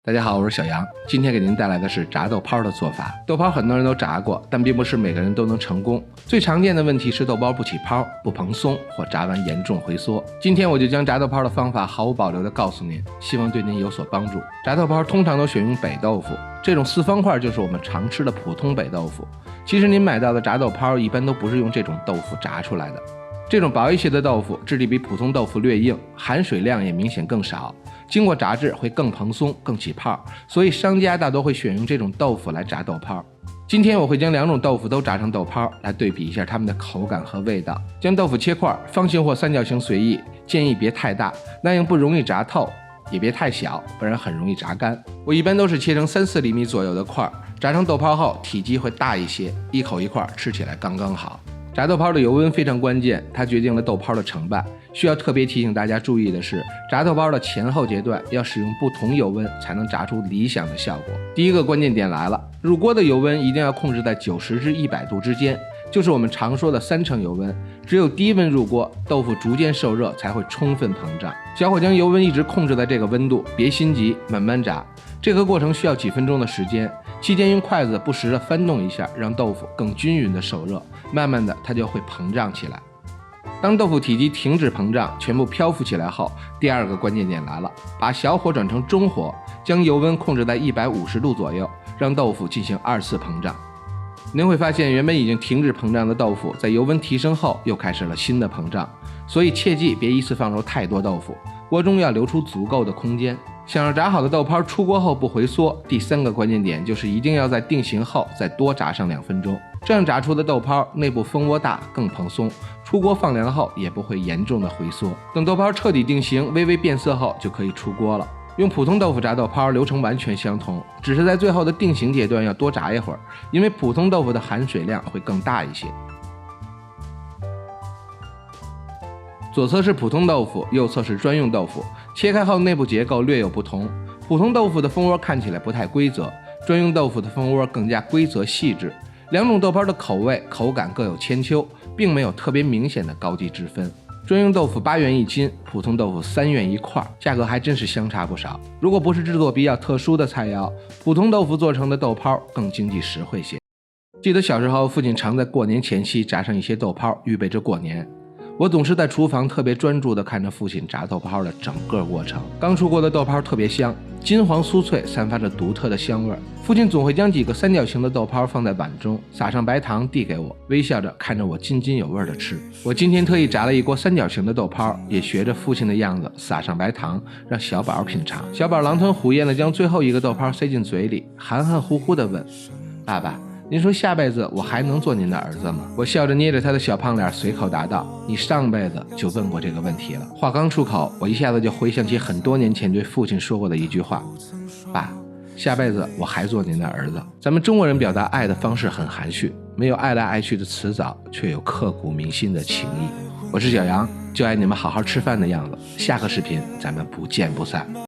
大家好，我是小杨，今天给您带来的是炸豆泡的做法。豆泡很多人都炸过，但并不是每个人都能成功。最常见的问题是豆包不起泡、不蓬松或炸完严重回缩。今天我就将炸豆泡的方法毫无保留地告诉您，希望对您有所帮助。炸豆泡通常都选用北豆腐，这种四方块就是我们常吃的普通北豆腐。其实您买到的炸豆泡一般都不是用这种豆腐炸出来的。这种薄一些的豆腐质地比普通豆腐略硬，含水量也明显更少，经过炸制会更蓬松更起泡，所以商家大多会选用这种豆腐来炸豆泡。今天我会将两种豆腐都炸成豆泡，来对比一下它们的口感和味道。将豆腐切块，方形或三角形随意，建议别太大，那样不容易炸透，也别太小，不然很容易炸干。我一般都是切成3-4厘米左右的块，炸成豆泡后体积会大一些，一口一块，吃起来刚刚好。炸豆泡的油温非常关键，它决定了豆泡的成败。需要特别提醒大家注意的是，炸豆泡的前后阶段要使用不同油温，才能炸出理想的效果。第一个关键点来了，入锅的油温一定要控制在90至100度之间，就是我们常说的3成油温。只有低温入锅，豆腐逐渐受热才会充分膨胀。小火将油温一直控制在这个温度，别心急，慢慢炸。这个过程需要几分钟的时间，期间用筷子不时地翻动一下，让豆腐更均匀地受热，慢慢的它就会膨胀起来。当豆腐体积停止膨胀，全部漂浮起来后，第二个关键点来了，把小火转成中火，将油温控制在150度左右，让豆腐进行2次膨胀。您会发现原本已经停止膨胀的豆腐，在油温提升后又开始了新的膨胀，所以切记别一次放入太多豆腐，锅中要留出足够的空间。想要炸好的豆泡出锅后不回缩，第3个关键点就是一定要在定型后再多炸上2分钟，这样炸出的豆泡内部蜂窝大更蓬松，出锅放凉后也不会严重的回缩。等豆泡彻底定型微微变色后就可以出锅了。用普通豆腐炸豆泡流程完全相同，只是在最后的定型阶段要多炸一会儿，因为普通豆腐的含水量会更大一些。左侧是普通豆腐，右侧是专用豆腐，切开后内部结构略有不同。普通豆腐的蜂窝看起来不太规则，专用豆腐的蜂窝更加规则细致。两种豆泡的口味口感各有千秋，并没有特别明显的高低之分。专用豆腐8元1斤，普通豆腐3元1块，价格还真是相差不少。如果不是制作比较特殊的菜肴，普通豆腐做成的豆泡更经济实惠些。记得小时候父亲常在过年前夕炸上一些豆泡，预备着过年。我总是在厨房特别专注地看着父亲炸豆泡的整个过程。刚出锅的豆泡特别香，金黄酥脆，散发着独特的香味。父亲总会将几个三角形的豆泡放在碗中，撒上白糖递给我，微笑着看着我津津有味地吃。我今天特意炸了一锅三角形的豆泡，也学着父亲的样子撒上白糖，让小宝品尝。小宝狼吞虎咽地将最后一个豆泡塞进嘴里，含含糊糊地问：爸爸，您说下辈子我还能做您的儿子吗？我笑着捏着他的小胖脸，随口答道：你上辈子就问过这个问题了。话刚出口，我一下子就回想起很多年前对父亲说过的一句话：爸，下辈子我还做您的儿子。咱们中国人表达爱的方式很含蓄，没有爱来爱去的辞藻，却有刻骨铭心的情谊。我是小杨，就爱你们好好吃饭的样子。下个视频咱们不见不散。